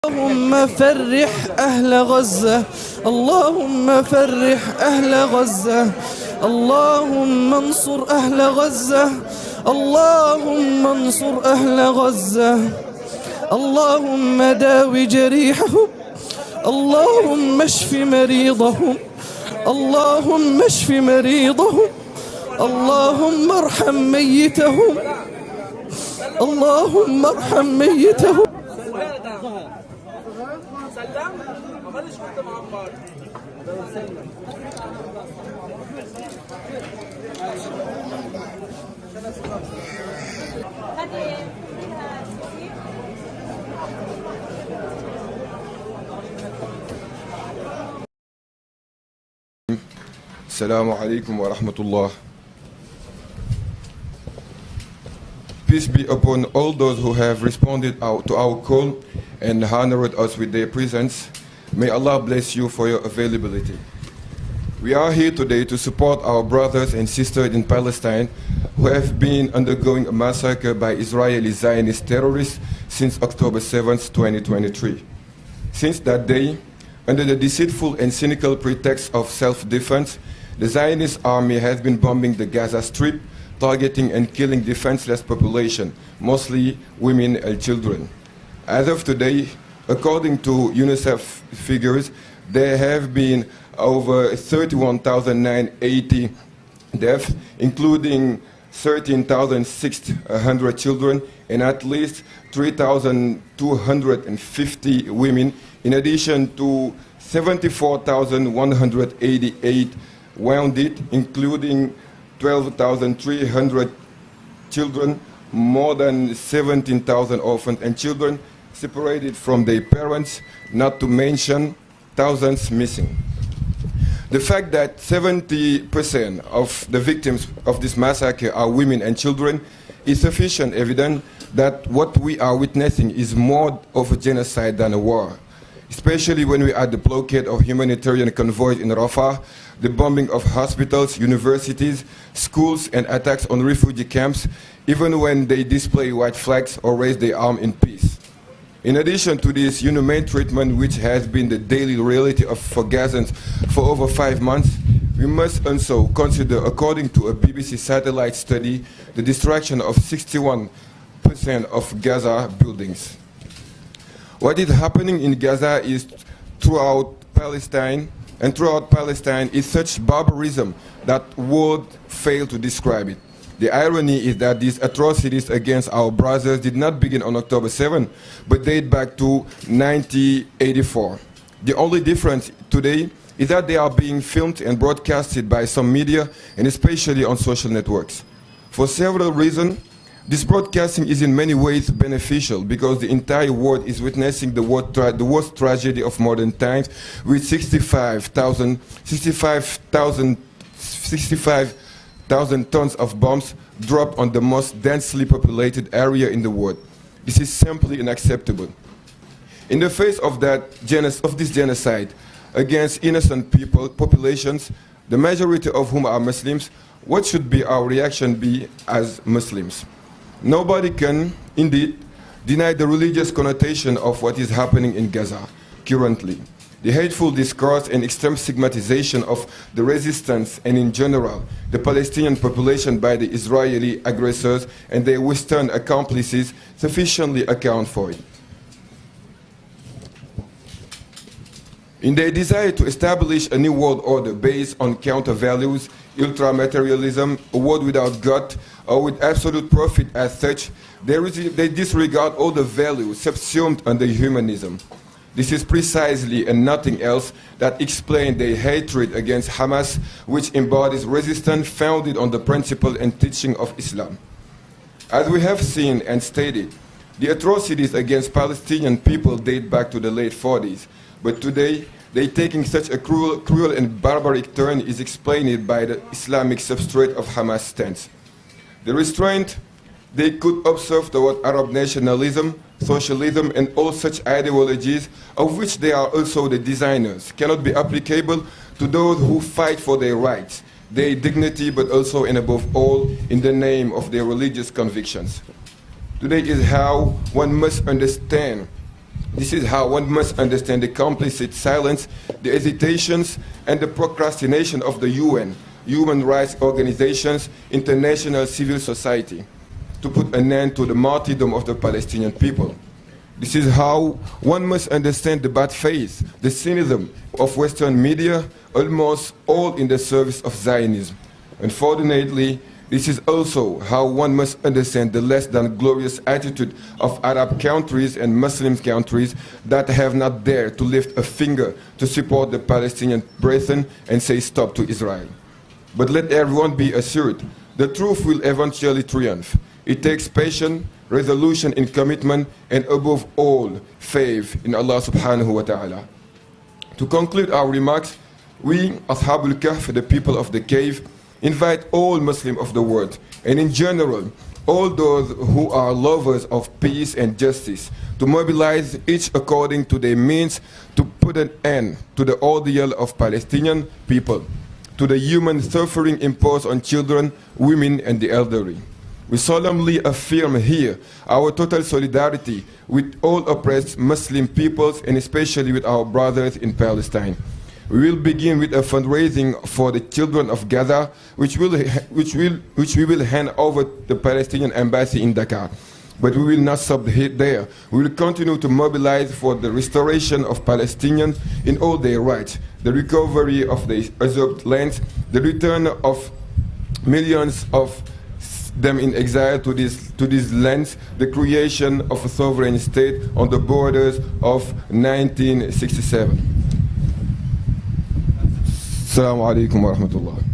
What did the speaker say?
اللهم فرح أهل غزة، اللهم فرح أهل غزة، اللهم انصر أهل غزة، اللهم انصر أهل غزة، اللهم داو جريحهم، اللهم اشف مريضهم، اللهم اشف مريضهم، اللهم ارحم ميتهم، اللهم ارحم ميتهم. Assalamu alaikum wa rahmatullah. Peace be upon all those who have responded to our call and honored us with their presence. May Allah bless you for your availability. We are here today to support our brothers and sisters in Palestine who have been undergoing a massacre by Israeli Zionist terrorists since October 7th, 2023. Since that day, under the deceitful and cynical pretext of self-defense, the Zionist army has been bombing the Gaza Strip, targeting and killing defenseless population, mostly women and children. As of today, according to UNICEF figures, there have been over 31,980 deaths, including 13,600 children and at least 3,250 women, in addition to 74,188 wounded, including 12,300 children, more than 17,000 orphans and children separated from their parents, not to mention thousands missing. The fact that 70% of the victims of this massacre are women and children is sufficient evidence that what we are witnessing is more of a genocide than a war, especially when we add the blockade of humanitarian convoys in Rafah, the bombing of hospitals, universities, schools, and attacks on refugee camps, even when they display white flags or raise their arm in peace. In addition to this inhumane treatment, which has been the daily reality for Gazans for over 5 months, we must also consider, according to a BBC satellite study, the destruction of 61% of Gaza buildings. What is happening in Gaza is throughout Palestine is such barbarism that words fail to describe it. The irony is that these atrocities against our brothers did not begin on October 7, but date back to 1984. The only difference today is that they are being filmed and broadcasted by some media, and especially on social networks. For several reasons, this broadcasting is in many ways beneficial because the entire world is witnessing the worst tragedy of modern times, with 65,000 tons of bombs dropped on the most densely populated area in the world. This is simply unacceptable. In the face of this genocide against innocent populations, the majority of whom are Muslims, what should be our reaction be as Muslims? Nobody can, indeed, deny the religious connotation of what is happening in Gaza currently. The hateful discourse and extreme stigmatization of the resistance and, in general, the Palestinian population by the Israeli aggressors and their Western accomplices sufficiently account for it. In their desire to establish a new world order based on counter-values, ultra-materialism, a world without God, or with absolute profit as such, they disregard all the values subsumed under humanism. This is precisely and nothing else that explains their hatred against Hamas, which embodies resistance founded on the principle and teaching of Islam. As we have seen and stated, the atrocities against Palestinian people date back to the late 40s, but today, they taking such a cruel and barbaric turn is explained by the Islamic substrate of Hamas stance. The restraint they could observe toward Arab nationalism, socialism, and all such ideologies, of which they are also the designers, cannot be applicable to those who fight for their rights, their dignity, but also and above all in the name of their religious convictions. Today is how one must understand This is how one must understand the complicit silence, the hesitations, and the procrastination of the UN, human rights organizations, international civil society, to put an end to the martyrdom of the Palestinian people. This is how one must understand the bad faith, the cynicism of Western media, almost all in the service of Zionism. Unfortunately, this is also how one must understand the less than glorious attitude of Arab countries and Muslim countries that have not dared to lift a finger to support the Palestinian brethren and say stop to Israel. But let everyone be assured, the truth will eventually triumph. It takes patience, resolution and commitment, and above all, faith in Allah subhanahu wa ta'ala. To conclude our remarks, we, Ashaboul Kahf, the people of the cave, invite all Muslims of the world, and in general, all those who are lovers of peace and justice, to mobilize each according to their means to put an end to the ordeal of Palestinian people, to the human suffering imposed on children, women, and the elderly. We solemnly affirm here our total solidarity with all oppressed Muslim peoples, and especially with our brothers in Palestine. We will begin with a fundraising for the children of Gaza, which we will hand over to the Palestinian embassy in Dakar. But we will not stop there. We will continue to mobilize for the restoration of Palestinians in all their rights, the recovery of the usurped lands, the return of millions of them in exile to these lands, the creation of a sovereign state on the borders of 1967. Assalamu alaikum wa rahmatullah.